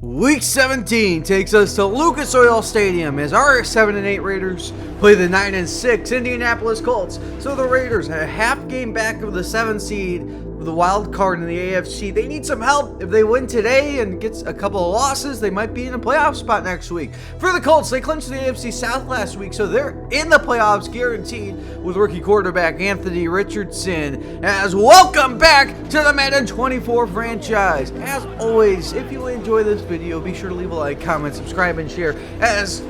Week 17 takes us to Lucas Oil Stadium as our 7-8 Raiders play the 9-6 Indianapolis Colts. So the Raiders are a half game back of the 7 seed with the wild card in the AFC. They need some help. If they win today and get a couple of losses, they might be in a playoff spot next week. For the Colts, they clinched the AFC South last week, so they're in the playoffs guaranteed with rookie quarterback Anthony Richardson. As welcome back to the Madden 24 franchise. As always, if you enjoy this video, be sure to leave a like, comment, subscribe, and share. As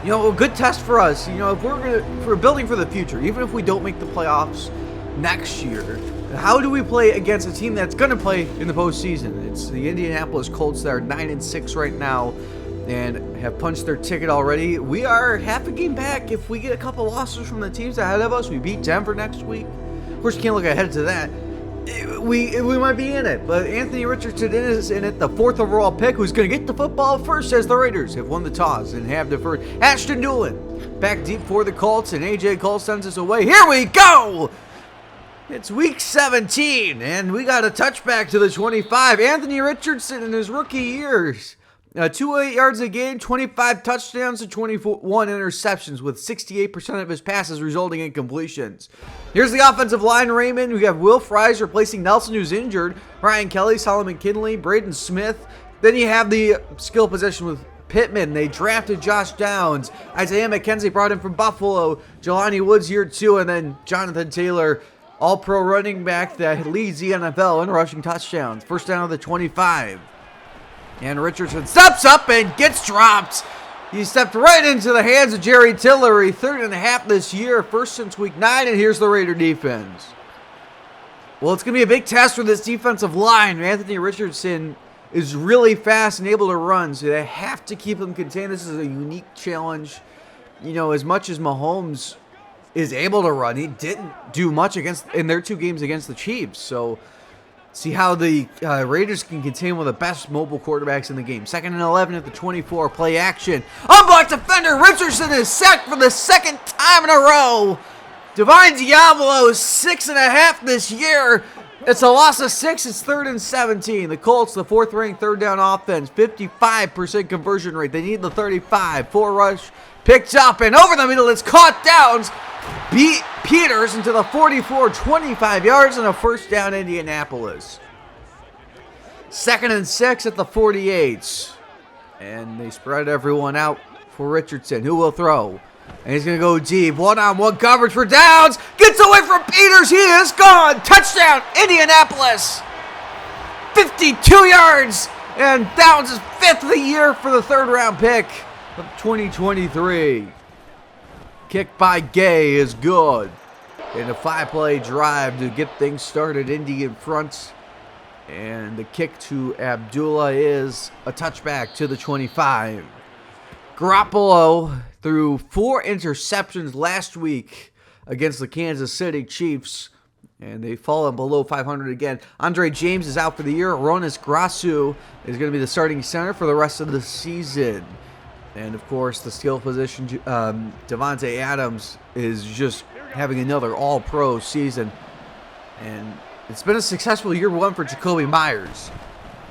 you know, a good test for us. You know, if we're building for the future, even if we don't make the playoffs next year, how do we play against a team that's going to play in the postseason? It's the Indianapolis Colts that are 9-6 right now and have punched their ticket already. We are half a game back. If we get a couple losses from the teams ahead of us, we beat Denver next week. Of course, you can't look ahead to that. We might be in it, but Anthony Richardson is in it, the 4th overall pick, who's going to get the football first as the Raiders have won the toss and have deferred. Ashton Doolin back deep for the Colts, and A.J. Cole sends us away. Here we go! It's week 17, and we got a touchback to the 25. Anthony Richardson in his rookie years. 208 yards a game, 25 touchdowns, and 21 interceptions, with 68% of his passes resulting in completions. Here's the offensive line, Raymond. We have Will Fries replacing Nelson, who's injured. Ryan Kelly, Solomon Kinley, Braden Smith. Then you have the skill position with Pittman. They drafted Josh Downs. Isaiah McKenzie brought him from Buffalo. Jelani Woods year 2, and then Jonathan Taylor, all-pro running back that leads the NFL in rushing touchdowns. First down of the 25. And Richardson steps up and gets dropped. He stepped right into the hands of Jerry Tillery. 3rd and a half this year, first since week 9, and here's the Raider defense. Well, it's going to be a big test for this defensive line. Anthony Richardson is really fast and able to run, so they have to keep him contained. This is a unique challenge. You know, as much as Mahomes is able to run, he didn't do much in their 2 games against the Chiefs. So see how the Raiders can contain one of the best mobile quarterbacks in the game. 2nd and 11 at the 24. Play action. Unblocked defender. Richardson is sacked for the 2nd time in a row. Divine Diablo, 6.5 this year. It's a loss of 6. It's 3rd and 17. The Colts, the 4th-ranked 3rd down offense. 55% conversion rate. They need the 35. 4 rush. Picked up and over the middle. It's caught Downs. Beat Peters into the 44, 25 yards and a first down, Indianapolis. 2nd and 6 at the 48. And they spread everyone out for Richardson, who will throw. And he's going to go deep. One-on-one coverage for Downs. Gets away from Peters. He is gone. Touchdown, Indianapolis. 52 yards. And Downs is 5th of the year for the 3rd-round pick of 2023. Kick by Gay is good. And a 5-play drive to get things started. Indy in front. And the kick to Abdullah is a touchback to the 25. Garoppolo threw 4 interceptions last week against the Kansas City Chiefs. And they've fallen below 500 again. Andre James is out for the year. Ronis Grasu is going to be the starting center for the rest of the season. And, of course, the skill position, Devontae Adams is just having another all-pro season. And it's been a successful year 1 for Jacoby Myers.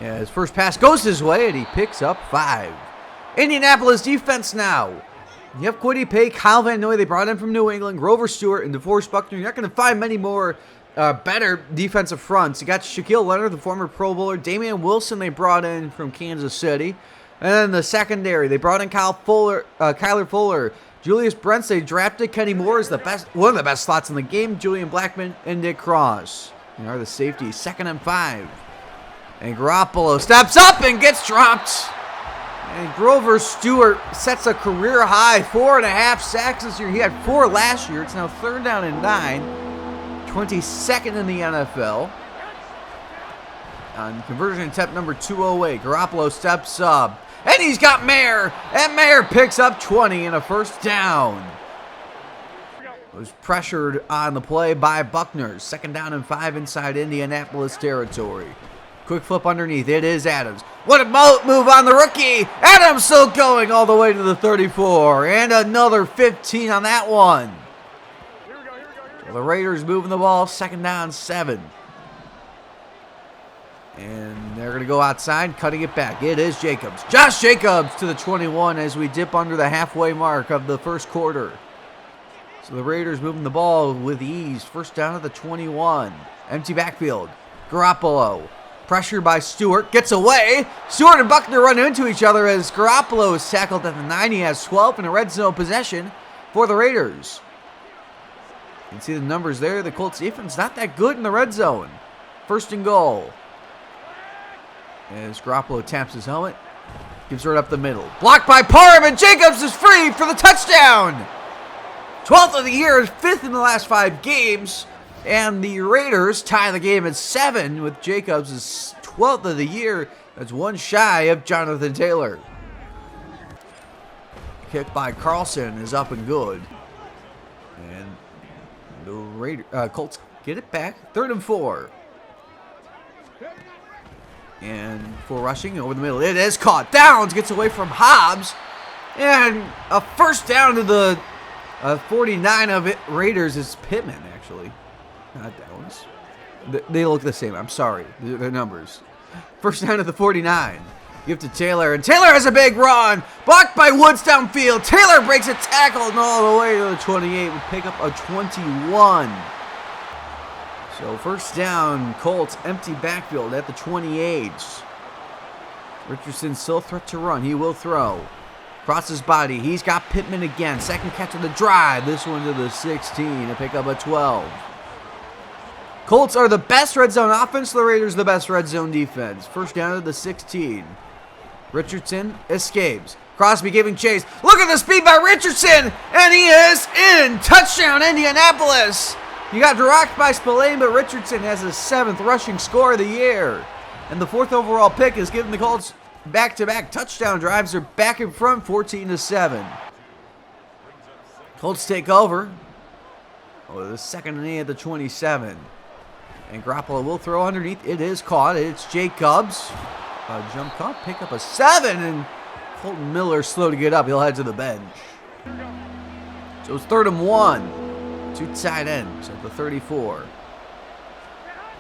And his first pass goes his way, and he picks up 5. Indianapolis defense now. You have Kwity Paye, Kyle Van Noy, they brought in from New England, Grover Stewart, and DeForest Buckner. You're not going to find many more better defensive fronts. You got Shaquille Leonard, the former Pro Bowler. Damian Wilson they brought in from Kansas City. And then the secondary, they brought in Kyler Fuller, Julius Brents. They drafted Kenny Moore as one of the best slots in the game. Julian Blackmon and Nick Cross. They are the safeties. 2nd and 5. And Garoppolo steps up and gets dropped. And Grover Stewart sets a career high, 4.5 sacks this year. He had 4 last year. It's now 3rd down and 9. 22nd in the NFL. On conversion attempt number 208, Garoppolo steps up. And he's got Mayer. And Mayer picks up 20 and a first down. Was pressured on the play by Buckner. 2nd down and 5 inside Indianapolis territory. Quick flip underneath. It is Adams. What a move on the rookie. Adams still going all the way to the 34. And another 15 on that one. The Raiders moving the ball. 2nd down, 7. And they're going to go outside, cutting it back. It is Jacobs. Josh Jacobs to the 21 as we dip under the halfway mark of the first quarter. So the Raiders moving the ball with ease. First down at the 21. Empty backfield. Garoppolo. Pressure by Stewart. Gets away. Stewart and Buckner run into each other as Garoppolo is tackled at the 9. He has 12 in a red zone possession for the Raiders. You can see the numbers there. The Colts defense not that good in the red zone. First and goal. As Garoppolo taps his helmet. Gives right up the middle. Blocked by Parham, and Jacobs is free for the touchdown. 12th of the year, 5th in the last 5 games. And the Raiders tie the game at 7 with Jacobs' 12th of the year. That's one shy of Jonathan Taylor. Kick by Carlson is up and good. And the Colts get it back. 3rd and 4. And for rushing over the middle. It is caught. Downs gets away from Hobbs. And a first down to the 49 of it. Raiders is Pittman, actually. Not Downs. They look the same. I'm sorry. Their numbers. First down to the 49. Give to Taylor. And Taylor has a big run. Blocked by Woods downfield. Taylor breaks a tackle and all the way to the 28. We pick up a 21. So first down, Colts, empty backfield at the 28. Richardson still a threat to run. He will throw. Cross his body. He's got Pittman again. Second catch of the drive. This one to the 16 to pick up a 12. Colts are the best red zone offense. The Raiders the best red zone defense. First down to the 16. Richardson escapes. Crosby giving chase. Look at the speed by Richardson. And he is in. Touchdown, Indianapolis. You got rocked by Spillane, but Richardson has his 7th rushing score of the year. And the 4th overall pick is giving the Colts back-to-back touchdown drives. They're back in front, 14-7. Colts take over. Oh, the 2nd and 8 at the 27. And Garoppolo will throw underneath. It is caught. It's Jacobs. Jump cut, pick up a 7. And Colton Miller slow to get up. He'll head to the bench. So it's 3rd and 1. 2 tight ends at the 34.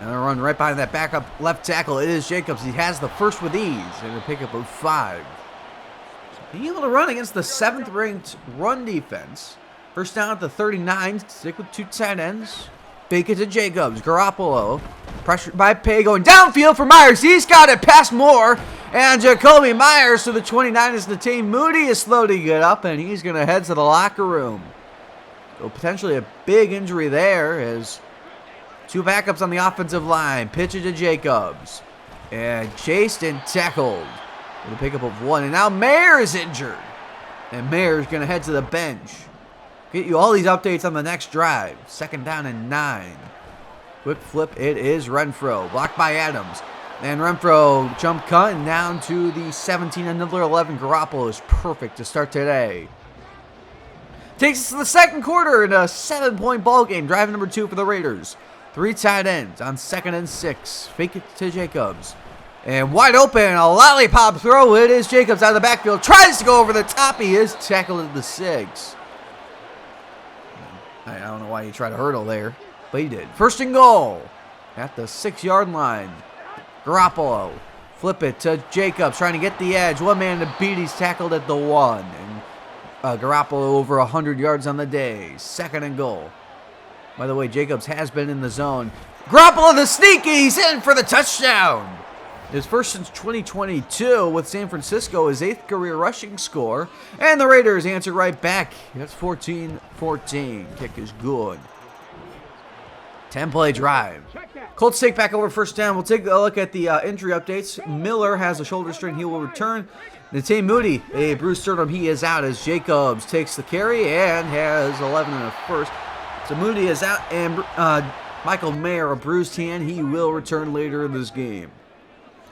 And a run right behind that backup left tackle. It is Jacobs. He has the first with ease. And a pickup of 5. Being able to run against the 7th ranked run defense. First down at the 39. Stick with 2 tight ends. Fake it to Jacobs. Garoppolo. Pressured by Pay. Going downfield for Myers. He's got it past Moore. And Jacoby Myers to the 29 as the team. Moody is slow to get up. And he's going to head to the locker room. So potentially a big injury there as 2 backups on the offensive line. Pitch it to Jacobs. And chased and tackled with a pickup of 1. And now Mayer is injured. And Mayer's going to head to the bench. Get you all these updates on the next drive. 2nd down and 9. Quick flip. It is Renfro. Blocked by Adams. And Renfro jump cut and down to the 17. Another 11. Garoppolo is perfect to start today. Takes us to the 2nd quarter in a 7-point ball game. Drive number 2 for the Raiders. 3 tight ends on 2nd and 6. Fake it to Jacobs. And wide open, a lollipop throw. It is Jacobs out of the backfield. Tries to go over the top. He is tackled at the 6. I don't know why he tried to hurdle there, but he did. First and goal at the 6-yard line. Garoppolo. Flip it to Jacobs, trying to get the edge. One man to beat. He's tackled at the 1. And Garoppolo over 100 yards on the day. 2nd and goal. By the way, Jacobs has been in the zone. Garoppolo the sneak. He's in for the touchdown. His first since 2022 with San Francisco, his 8th career rushing score. And the Raiders answer right back. That's 14-14. Kick is good. 10-play drive. Colts take back over first down. We'll take a look at the injury updates. Miller has a shoulder strain. He will return. Nathan Moody, a bruised sternum. He is out as Jacobs takes the carry and has 11 in the first. So Moody is out, and Michael Mayer, a bruised hand. He will return later in this game.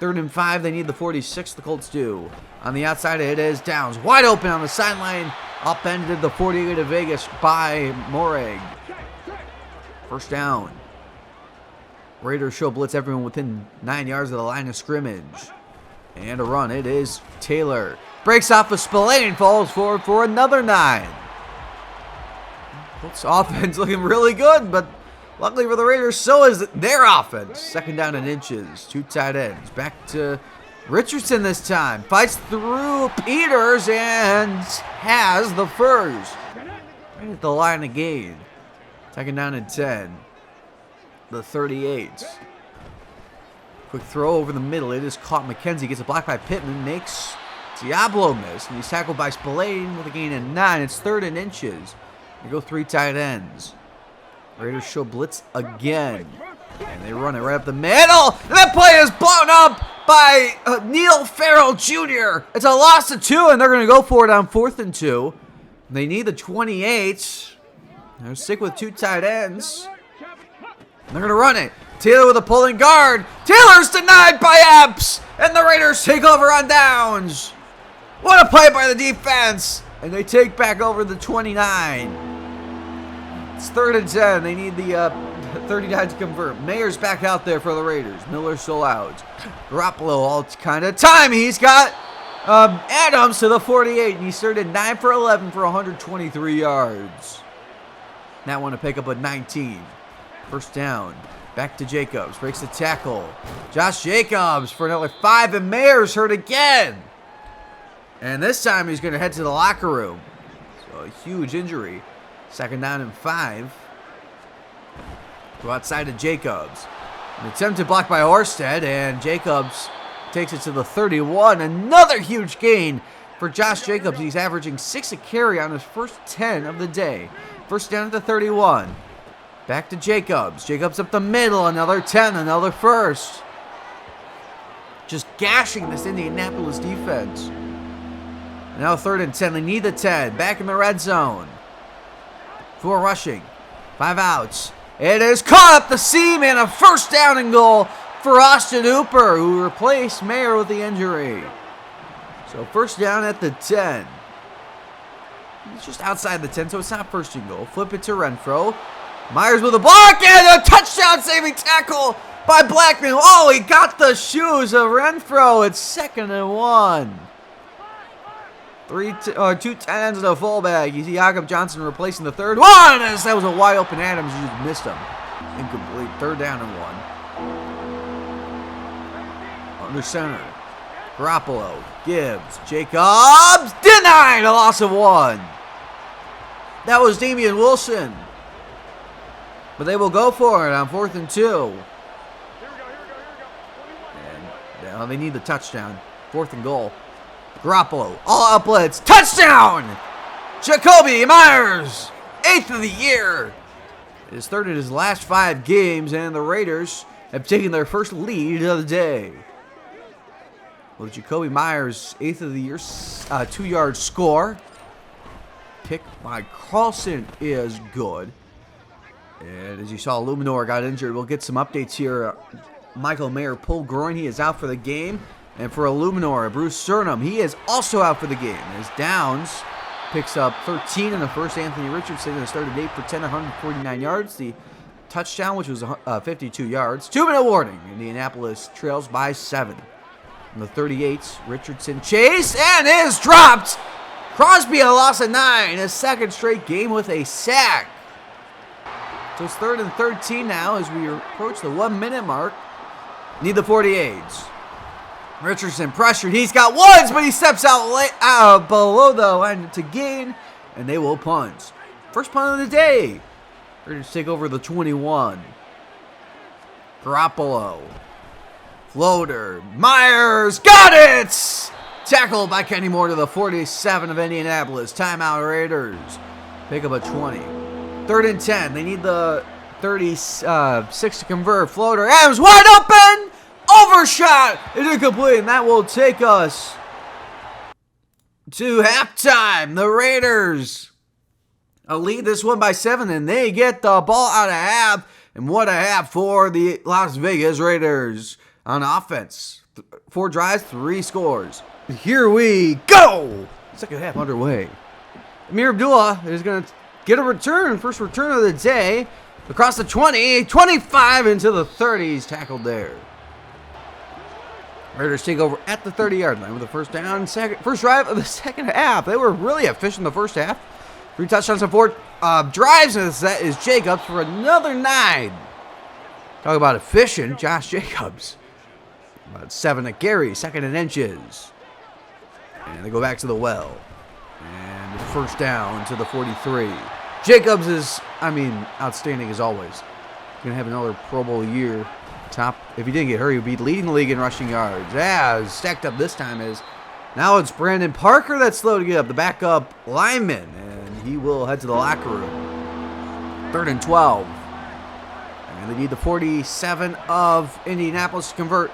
3rd and 5. They need the 46. The Colts do. On the outside, it is Downs. Wide open on the sideline. Upended the 48 of Vegas by Morag. First down. Raiders show blitz everyone within 9 yards of the line of scrimmage. And a run. It is Taylor. Breaks off of Spillane. Falls forward for another 9. Colts offense looking really good, but Luckily for the Raiders, so is their offense. Second down and inches. 2 tight ends. Back to Richardson this time. Fights through Peters and has the first. Right at the line again. Second down and 10. The 38. Quick throw over the middle. It is caught. McKenzie gets a block by Pittman. Makes Daboll miss. And he's tackled by Spillane with a gain of 9. It's 3rd and inches. They go 3 tight ends. Raiders show blitz again. And they run it right up the middle. And that play is blown up by Neil Farrell Jr. It's a loss of 2, and they're going to go for it on 4th and 2. They need the 28. They're sick with 2 tight ends. And they're going to run it. Taylor with a pulling guard. Taylor's denied by Epps. And the Raiders take over on downs. What a play by the defense. And they take back over the 29. It's 3rd and 10. They need the 39 to convert. Mayer's back out there for the Raiders. Miller's still out. Garoppolo all kind of time. He's got Adams to the 48. And he started 9 for 11 for 123 yards. That one to pick up a 19. First down. Back to Jacobs. Breaks the tackle. Josh Jacobs for another 5. And Mayer's hurt again. And this time he's going to head to the locker room. So a huge injury. Second down and 5. Go outside to Jacobs. An attempted block by Orsted. And Jacobs takes it to the 31. Another huge gain for Josh Jacobs. He's averaging 6 a carry on his first 10 of the day. First down at the 31. Back to Jacobs. Jacobs up the middle. Another 10. Another first. Just gashing this Indianapolis defense. Now 3rd and 10. They need the 10. Back in the red zone. 4 rushing. 5 outs. It is caught up the seam and a first down and goal for Austin Hooper, who replaced Mayer with the injury. So first down at the 10. It's just outside the 10, so it's not first and goal. Flip it to Renfro. Myers with a block and a touchdown saving tackle by Blackman. Oh, he got the shoes of Renfro. It's 2nd and 1. 2 tight ends and a fullback. You see Jakob Johnson replacing the 3rd one. As that was a wide open Adams. You just missed him. Incomplete. 3rd down and 1. Under center. Garoppolo. Gibbs. Jacobs. Denied. A loss of 1. That was Damian Wilson. But they will go for it on 4th and 2. And now they need the touchdown. 4th and goal. Garoppolo, all out blitz, touchdown! Jacoby Myers, 8th of the year. It is 3rd in his last 5 games, and the Raiders have taken their first lead of the day. Well, Jacoby Myers, 8th of the year, 2-yard score. Pick by Carlson is good. And as you saw, Luminor got injured. We'll get some updates here. Michael Mayer pulled groin. He is out for the game. And for Illuminor, Bruce Surnham, he is also out for the game. As Downs picks up 13 in the first. Anthony Richardson has started 8 for 10, 149 yards. The touchdown, which was 52 yards. 2-minute warning. Indianapolis trails by 7. On the 38, Richardson chase and is dropped. Crosby a loss of 9. His 2nd straight game with a sack. So it's 3rd and 13 now as we approach the 1-minute mark. Need the 48s. Richardson pressured. He's got Woods, but he steps out below the line to gain, and they will punt. First punt of the day. Raiders take over the 21. Garoppolo. Floater. Myers. Got it! Tackled by Kenny Moore to the 47 of Indianapolis. Timeout Raiders. Pick up a 20. 3rd and 10. They need the 36 to convert. Floater. Adams wide open! Overshot! It's incomplete, and that will take us to halftime. The Raiders lead this one by 7, and they get the ball out of half. And what a half for the Las Vegas Raiders on offense. 4 drives, 3 scores. Here we go! Second half underway. Amir Abdullah is going to get a return. First return of the day. Across the 20, 25 into the 30s. Tackled there. Raiders take over at the 30-yard line with the first down. First drive of the second half. They were really efficient in the first half. 3 touchdowns and 4 drives into the set is Jacobs for another 9. Talk about efficient, Josh Jacobs. About 7 to Gary, second and inches. And they go back to the well. And first down to the 43. Jacobs is, outstanding as always. Going to have another Pro Bowl year. If he didn't get hurt, he would be leading the league in rushing yards. Stacked up this time is, now it's Brandon Parker that's slow to get up, the backup lineman. And he will head to the locker room. 3rd and 12. And they need the 47 of Indianapolis to convert.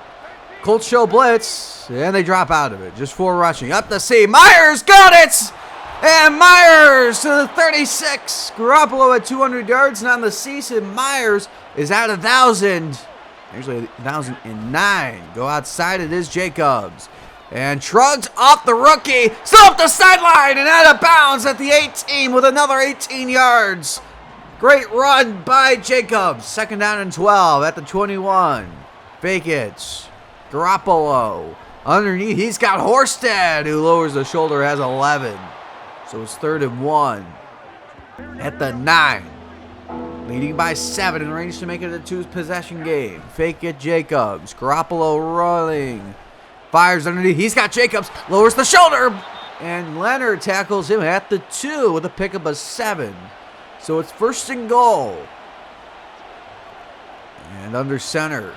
Colts show blitz, and they drop out of it. Just 4 rushing. Up the seam. Myers got it! And Myers to the 36. Garoppolo at 200 yards. And on the season, Myers is at 1,000. Actually, 1,009. Go outside. It is Jacobs. And shrugged off the rookie. Still up the sideline and out of bounds at the 18 with another 18 yards. Great run by Jacobs. 2nd down and 12 at the 21. Fake it. Garoppolo. Underneath, he's got Horsted, who lowers the shoulder, has 11. So it's 3rd and 1 at the 9. Leading by 7 and range to make it a 2-possession game. Fake it, Jacobs. Garoppolo rolling. Fires underneath. He's got Jacobs. Lowers the shoulder. And Leonard tackles him at the 2 with a pickup of 7. So it's 1st and goal. And under center.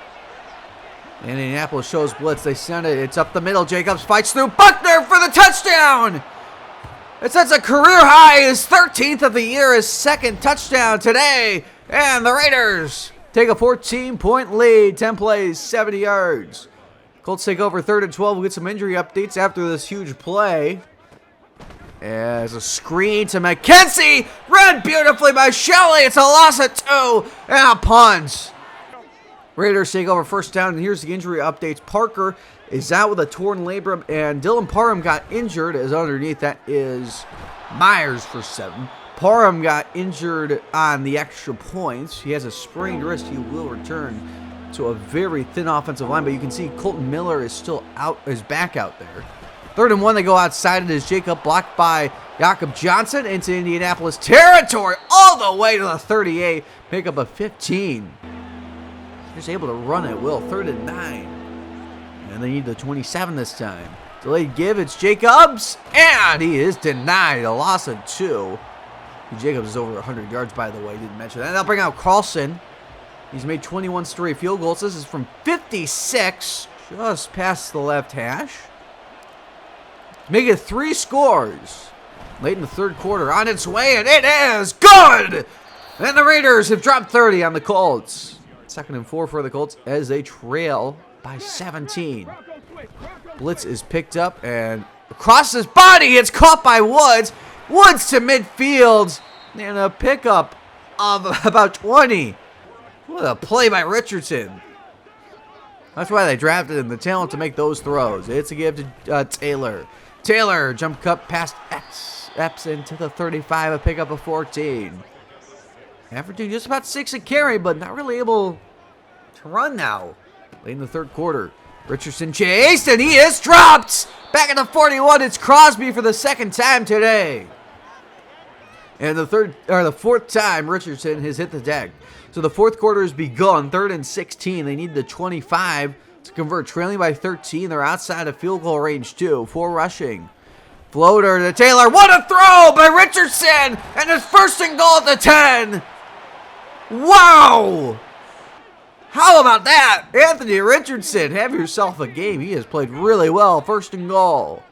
Indianapolis shows blitz. They send it. It's up the middle. Jacobs fights through. Buckner for the touchdown. It sets a career high. His 13th of the year. His 2nd touchdown today. And the Raiders take a 14-point lead. 10 plays, 70 yards. Colts take over 3rd and 12. We'll get some injury updates after this huge play. As a screen to McKenzie. Read beautifully by Shelley. It's a loss of 2. And a punt. Raiders take over 1st down, and here's the injury updates. Parker is out with a torn labrum, and Dylan Parham got injured, as underneath that is Myers for 7. Parham got injured on the extra points. He has a sprained wrist. He will return to a very thin offensive line, but you can see Colton Miller is still out, is back out there. 3rd and 1, they go outside. It is Jacob, blocked by Jakob Johnson into Indianapolis territory, all the way to the 38. Pick up a 15. Just able to run at will. 3rd and 9. And they need the 27 this time. Delayed give. It's Jacobs. And he is denied. A loss of 2. Jacobs is over 100 yards, by the way. Didn't mention that. And they'll bring out Carlson. He's made 21 straight field goals. This is from 56. Just past the left hash. Make it 3 scores. Late in the 3rd quarter. On its way. And it is good. And the Raiders have dropped 30 on the Colts. 2nd and 4 for the Colts as they trail by 17. Blitz is picked up and across his body. It's caught by Woods. Woods to midfield and a pickup of about 20. What a play by Richardson. That's why they drafted him, the talent to make those throws. It's a give to Taylor. Taylor jump cut past Epps into the 35, a pickup of 14. Averaging just about 6 a carry, but not really able to run now. Late in the 3rd quarter. Richardson chased, and he is dropped! Back at the 41, it's Crosby for the 2nd time today. And the 4th time Richardson has hit the deck. So the 4th quarter has begun. 3rd and 16. They need the 25 to convert. Trailing by 13. They're outside of field goal range too. 4 rushing. Floater to Taylor. What a throw by Richardson! And his 1st and goal at the 10. Wow! How about that? Anthony Richardson, have yourself a game. He has played really well. 1st and goal.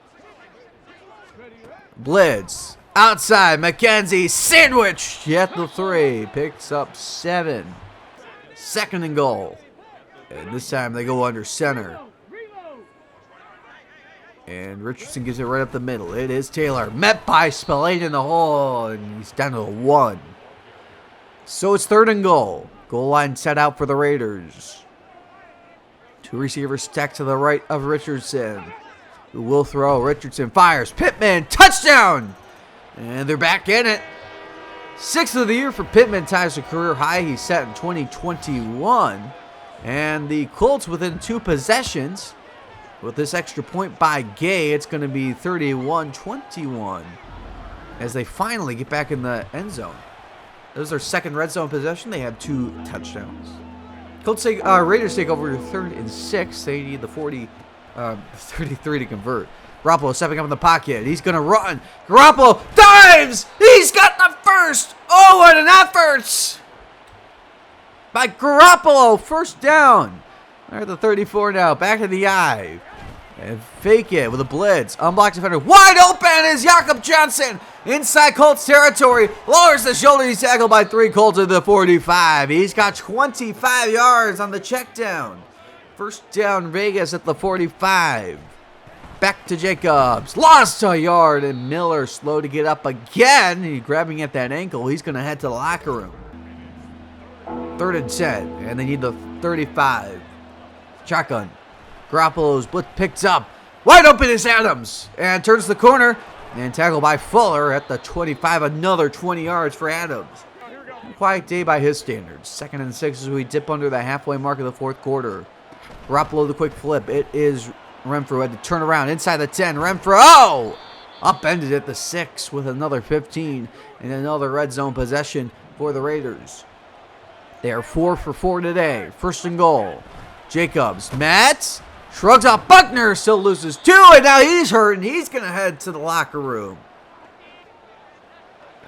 Blitz. Outside. McKenzie sandwiched at the 3. Picks up 7. 2nd and goal. And this time they go under center. And Richardson gives it right up the middle. It is Taylor. Met by Spillane in the hole. And he's down to the 1. So it's 3rd and goal. Goal line set out for the Raiders. 2 receivers stacked to the right of Richardson, who will throw. Richardson fires. Pittman, touchdown! And they're back in it. 6th of the year for Pittman, ties a career high he set in 2021. And the Colts within 2 possessions. With this extra point by Gay, it's going to be 31-21. as they finally get back in the end zone. This is their second red zone possession. They have 2 touchdowns. Raiders take over 3rd and 6. They need the 33 to convert. Garoppolo stepping up in the pocket. He's going to run. Garoppolo dives. He's got the first. Oh, what an effort by Garoppolo. First down. They're at the 34 now. Back to the eye. And fake it with a blitz. Unblocked defender. Wide open is Jakob Johnson. Inside Colts territory. Lowers the shoulder. He's tackled by 3. Colts at the 45. He's got 25 yards on the check down. First down Vegas at the 45. Back to Jacobs. Lost a yard. And Miller slow to get up again. He's grabbing at that ankle. He's going to head to the locker room. 3rd and 10. And they need the 35. Shotgun. Garoppolo's blitz picks up. Wide open is Adams. And turns the corner. And tackled by Fuller at the 25. Another 20 yards for Adams. Quiet day by his standards. 2nd and 6 as we dip under the halfway mark of the 4th quarter. Garoppolo the quick flip. It is Renfro had to turn around inside the 10. Renfro, oh! Upended at the 6 with another 15. And another red zone possession for the Raiders. They are 4 for 4 today. 1st and goal. Jacobs. Matt shrugs off. Buckner still loses 2, and now he's hurt, and he's going to head to the locker room.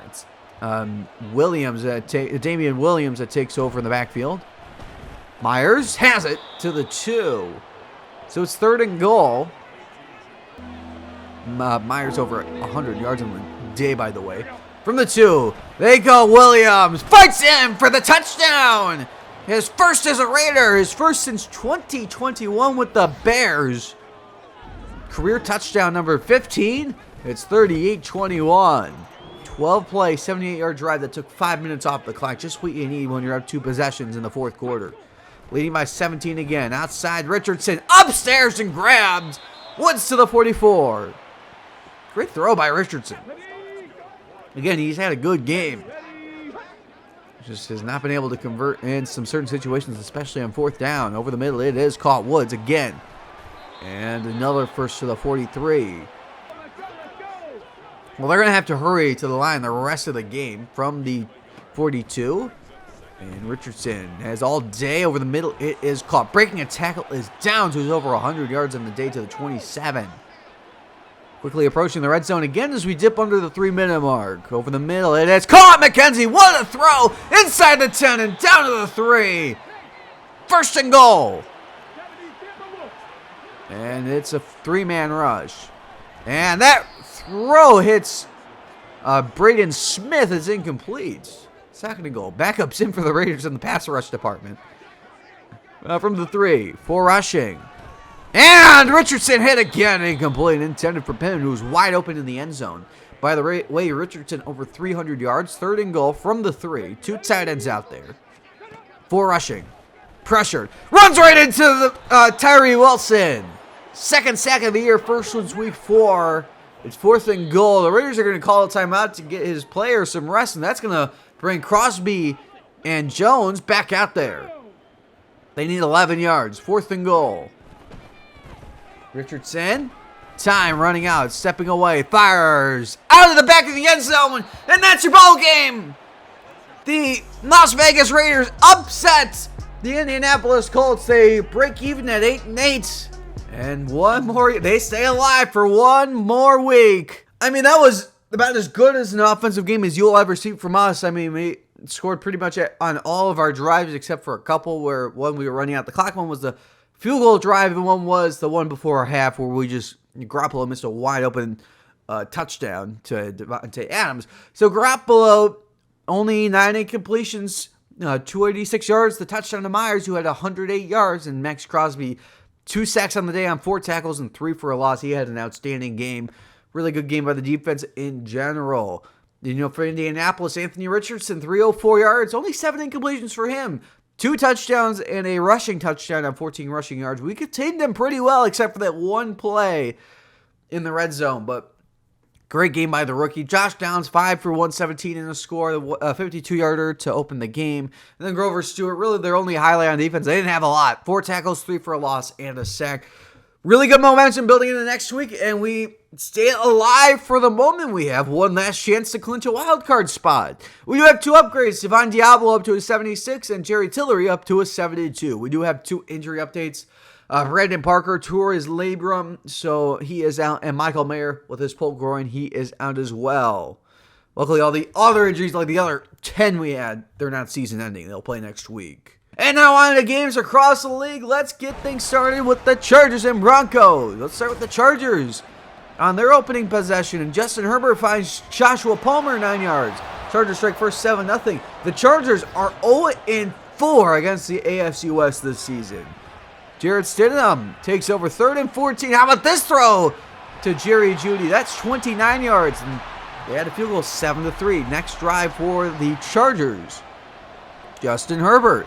That's Williams, Damian Williams that takes over in the backfield. Myers has it to the 2. So it's 3rd and goal. Myers over 100 yards on the day, by the way. From the 2, they go Williams. Fights in for the touchdown. His first as a Raider. His first since 2021 with the Bears. Career touchdown number 15. It's 38-21. 12-play, 78-yard drive that took 5 minutes off the clock. Just what you need when you're up 2 possessions in the 4th quarter. Leading by 17 again. Outside Richardson. Upstairs and grabbed. Woods to the 44. Great throw by Richardson. Again, he's had a good game. Just has not been able to convert in some certain situations, especially on 4th down. Over the middle, it is caught. Woods again. And another first to the 43. Well, they're going to have to hurry to the line the rest of the game from the 42. And Richardson has all day over the middle. It is caught. Breaking a tackle is down to over 100 yards on the day to the 27. Quickly approaching the red zone again as we dip under the 3-minute mark. Over the middle, it is caught. McKenzie, what a throw! Inside the 10 and down to the 3. 1st and goal. And it's a 3-man rush. And that throw hits Braden Smith. Is incomplete. 2nd and goal. Backups in for the Raiders in the pass rush department. From the 3, 4 rushing. And Richardson hit again, incomplete, intended for Penn, who was wide open in the end zone. By the way, Richardson over 300 yards, 3rd and goal from the 3. 2 tight ends out there. 4 rushing. Pressured. Runs right into the Tyree Wilson. 2nd sack of the year, first one's week 4. It's 4th and goal. The Raiders are going to call a timeout to get his players some rest, and that's going to bring Crosby and Jones back out there. They need 11 yards. 4th and goal. Richardson, time running out, stepping away, fires out of the back of the end zone, and that's your ball game. The Las Vegas Raiders upset the Indianapolis Colts. They break even at 8-8, and one more. They stay alive for one more week. I mean, that was about as good as an offensive game as you'll ever see from us. I mean, we scored pretty much on all of our drives except for a couple where one we were running out the clock. One was the field goal drive, and one was the one before half where Garoppolo missed a wide open touchdown to Devontae Adams. So Garoppolo, only 9 incompletions, 286 yards, the touchdown to Myers, who had 108 yards, and Max Crosby, 2 sacks on the day on 4 tackles and 3 for a loss. He had an outstanding game. Really good game by the defense in general. For Indianapolis, Anthony Richardson, 304 yards, only 7 incompletions for him. 2 touchdowns and a rushing touchdown on 14 rushing yards. We contained them pretty well except for that one play in the red zone. But great game by the rookie. Josh Downs, 5 for 117 in the score, a 52-yarder to open the game. And then Grover Stewart, really their only highlight on defense. They didn't have a lot. 4 tackles, 3 for a loss, and a sack. Really good momentum building into next week, and we stay alive for the moment. We have one last chance to clinch a wild card spot. We do have 2 upgrades. Daboll up to a 76 and Jerry Tillery up to a 72. We do have 2 injury updates. Brandon Parker tore his labrum, so he is out, and Michael Mayer with his pulled groin, he is out as well. Luckily, all the other injuries, like the other 10 we had, they're not season ending. They'll play next week. And now on to games across the league. Let's get things started with the Chargers and Broncos. Let's start with the Chargers. On their opening possession, and Justin Herbert finds Joshua Palmer 9 yards. Chargers strike first 7-0. The Chargers are 0-4 against the AFC West this season. Jarrett Stidham takes over 3rd and 14. How about this throw to Jerry Jeudy? That's 29 yards. And they had a field goal 7-3. Next drive for the Chargers. Justin Herbert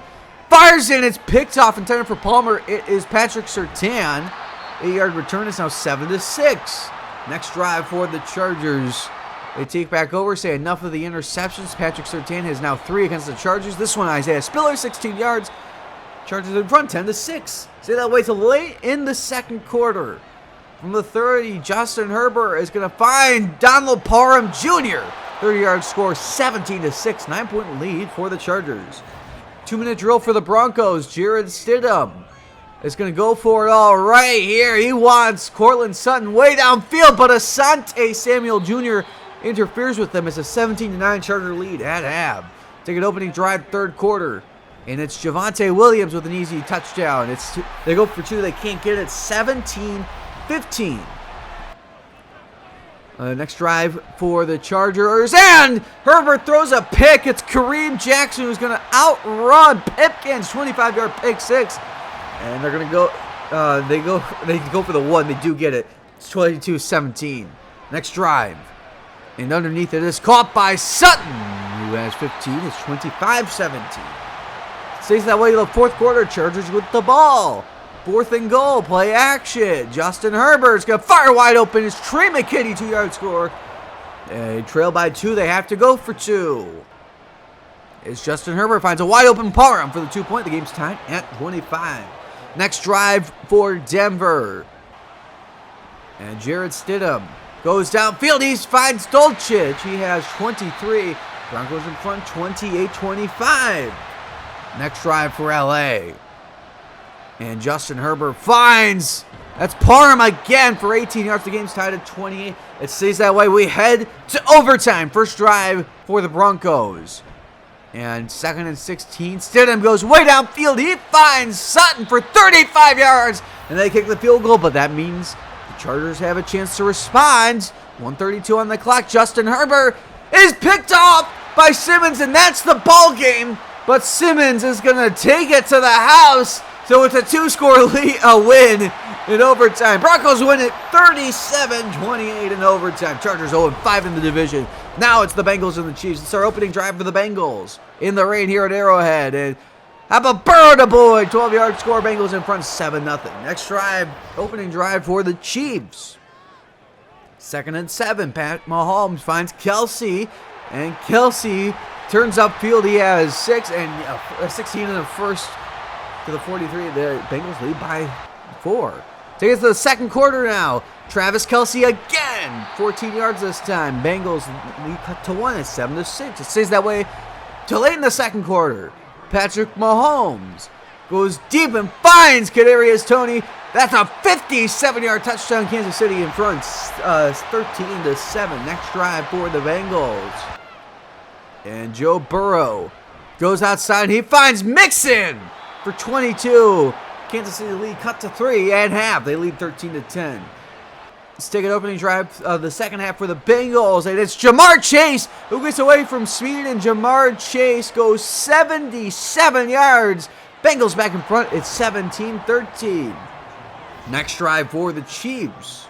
fires in. It's picked off, intended for Palmer. It is Patrick Surtain. 8-yard return is now 7-6. Next drive for the Chargers. They take back over, say enough of the interceptions. Patrick Surtain has now 3 against the Chargers. This one, Isaiah Spiller, 16 yards. Chargers in front, 10-6. Say that way till late in the second quarter. From the 30, Justin Herbert is going to find Donald Parham Jr. 30-yard score, 17-6. 9-point lead for the Chargers. 2-minute drill for the Broncos. Jarrett Stidham is going to go for it all right here. He wants Cortland Sutton way downfield, but Asante Samuel Jr. interferes with them. It's a 17-9 Charger lead at half. Take an opening drive, third quarter. And it's Javonte Williams with an easy touchdown. They go for 2. They can't get it. 17-15. Next drive for the Chargers. And Herbert throws a pick. It's Kareem Jackson who's going to outrun Pipkins. 25-yard pick 6. And they're going to go. They go for the 1. They do get it. It's 22-17. Next drive. And underneath it is caught by Sutton, who has 15. It's 25-17. Stays that way to the fourth quarter. Chargers with the ball. 4th and goal. Play action. Justin Herbert's going to fire wide open. It's Trey McKitty, 2-yard score. They trail by 2. They have to go for 2. As Justin Herbert finds a wide open Parham for the 2-point. The game's tied at 25. Next drive for Denver. And Jarrett Stidham goes downfield. He finds Dolchich. He has 23. Broncos in front, 28-25. Next drive for LA. And Justin Herbert finds, that's Parham again for 18 yards. The game's tied at 28. It stays that way. We head to overtime. First drive for the Broncos. And 2nd and 16. Stidham goes way downfield. He finds Sutton for 35 yards. And they kick the field goal, but that means the Chargers have a chance to respond. 1:32 on the clock. Justin Herbert is picked off by Simmons, and that's the ball game. But Simmons is going to take it to the house. So it's a 2-score win in overtime. Broncos win it 37-28 in overtime. Chargers 0-5 in the division. Now it's the Bengals and the Chiefs. It's our opening drive for the Bengals. In the rain here at Arrowhead. And how about Burrow to Boyd? 12-yard score. Bengals in front 7-0. Next drive, opening drive for the Chiefs. 2nd and 7. Pat Mahomes finds Kelsey. And Kelsey turns upfield. He has 6 and 16 in the first. To the 43, the Bengals lead by 4. Take us to the second quarter now. Travis Kelsey again, 14 yards this time. Bengals lead cut to 1 at 7-6. It stays that way till late in the second quarter. Patrick Mahomes goes deep and finds Kadarius Toney. That's a 57-yard touchdown. Kansas City in front, 13-7. Next drive for the Bengals. And Joe Burrow goes outside. He finds Mixon for 22. Kansas City lead cut to 3 at half. They lead 13-10. Let's take an opening drive of the second half for the Bengals. And it's Jamar Chase who gets away from speed. And Jamar Chase goes 77 yards. Bengals back in front. It's 17-13. Next drive for the Chiefs.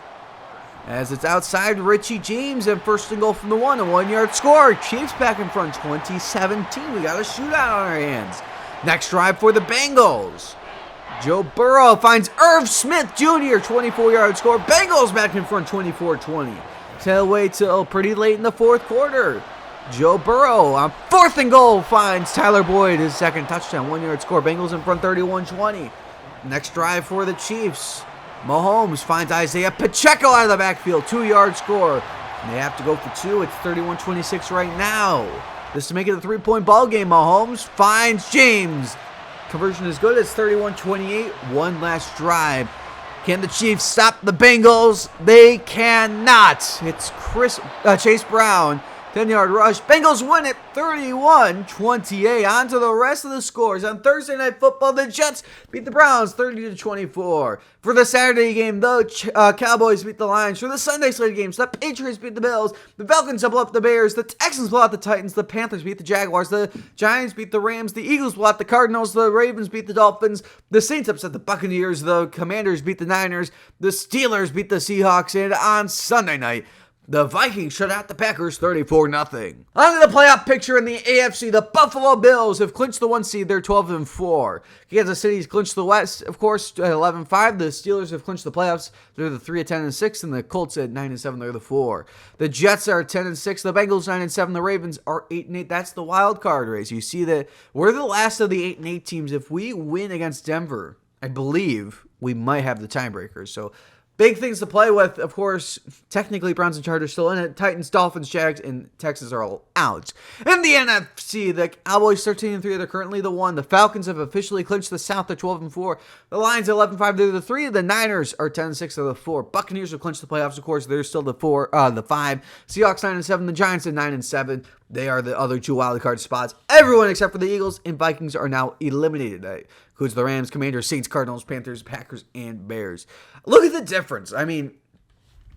As it's outside Richie James and 1st and goal from the 1. A 1-yard score. Chiefs back in front 20-17. We got a shootout on our hands. Next drive for the Bengals. Joe Burrow finds Irv Smith Jr. 24-yard score. Bengals back in front 24-20. Tail away till pretty late in the fourth quarter. Joe Burrow on 4th and goal finds Tyler Boyd his 2nd touchdown. 1-yard score. Bengals in front 31-20. Next drive for the Chiefs. Mahomes finds Isaiah Pacheco out of the backfield. 2-yard score. And they have to go for 2. It's 31-26 right now. This to make it a 3-point ball game. Mahomes finds James. Conversion is good. It's 31-28. One last drive. Can the Chiefs stop the Bengals? They cannot. It's Chase Brown. 10-yard rush. Bengals win it 31-28. On to the rest of the scores. On Thursday Night Football, the Jets beat the Browns 30-24. For the Saturday game, the Cowboys beat the Lions. For the Sunday slate games, the Patriots beat the Bills. The Falcons double up the Bears. The Texans blow out the Titans. The Panthers beat the Jaguars. The Giants beat the Rams. The Eagles blow out the Cardinals. The Ravens beat the Dolphins. The Saints upset the Buccaneers. The Commanders beat the Niners. The Steelers beat the Seahawks. And on Sunday night, the Vikings shut out the Packers 34-0. On to the playoff picture in the AFC. The Buffalo Bills have clinched the 1 seed. They're 12-4. Kansas City's clinched the West, of course, at 11-5. The Steelers have clinched the playoffs. They're the 3-10-6, and the Colts at 9-7. They're the 4. The Jets are 10-6. The Bengals 9-7. The Ravens are 8-8. That's the wild card race. You see that we're the last of the 8-8 teams. If we win against Denver, I believe we might have the tiebreakers. So big things to play with. Of course, technically Browns and Chargers still in it. Titans, Dolphins, Jags, and Texans are all out. In the NFC, the Cowboys 13-3. They're currently the 1. The Falcons have officially clinched the South. They're 12-4. The Lions 11-5. They're the 3. The Niners are 10-6. They're the 4. Buccaneers have clinched the playoffs. Of course, they're still the 5. Seahawks 9-7. The Giants at 9-7. They are the other 2 wild card spots. Everyone except for the Eagles and Vikings are now eliminated. That includes the Rams, Commanders, Saints, Cardinals, Panthers, Packers, and Bears. Look at the difference. I mean,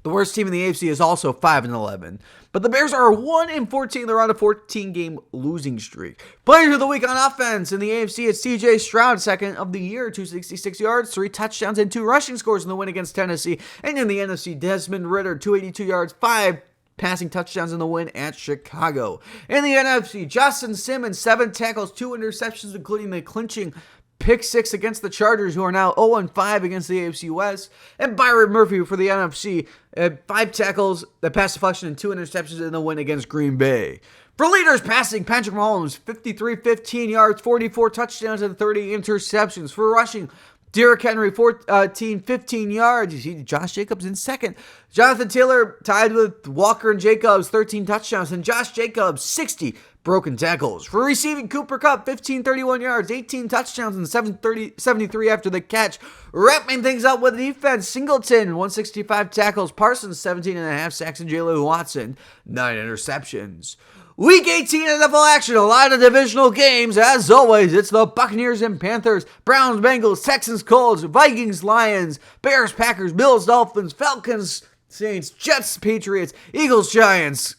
the worst team in the AFC is also 5-11. But the Bears are 1-14. They're on a 14-game losing streak. Player of the week on offense in the AFC is C.J. Stroud, second of the year, 266 yards, 3 touchdowns, and 2 rushing scores in the win against Tennessee. And in the NFC, Desmond Ridder, 282 yards, 5 passing touchdowns in the win at Chicago. In the NFC, Justin Simmons, 7 tackles, 2 interceptions, including the clinching pick 6 against the Chargers, who are now 0-5 against the AFC West. And Byron Murphy for the NFC, 5 tackles, a pass deflection, and 2 interceptions in the win against Green Bay. For leaders passing, Patrick Mahomes, 15 yards, 44 touchdowns, and 30 interceptions. For rushing, Derrick Henry, 15 yards. You see Josh Jacobs in second. Jonathan Taylor tied with Walker and Jacobs, 13 touchdowns. And Josh Jacobs, 60 broken tackles. For receiving, Cooper Kupp, 31 yards, 18 touchdowns, and 73 after the catch. Wrapping things up with defense, Singleton, 165 tackles. Parsons, 17.5 sacks. And Jalen Watson, 9 interceptions. Week 18 NFL action, a lot of divisional games. As always, it's the Buccaneers and Panthers, Browns, Bengals, Texans, Colts, Vikings, Lions, Bears, Packers, Bills, Dolphins, Falcons, Saints, Jets, Patriots, Eagles, Giants,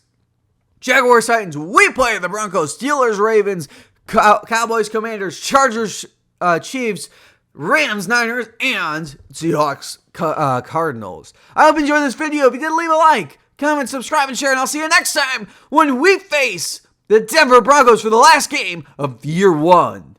Jaguars, Titans. We play the Broncos, Steelers, Ravens, Cowboys, Commanders, Chargers, Chiefs, Rams, Niners, and Seahawks, Cardinals. I hope you enjoyed this video. If you did, leave a like, comment, subscribe, and share, and I'll see you next time when we face the Denver Broncos for the last game of year 1.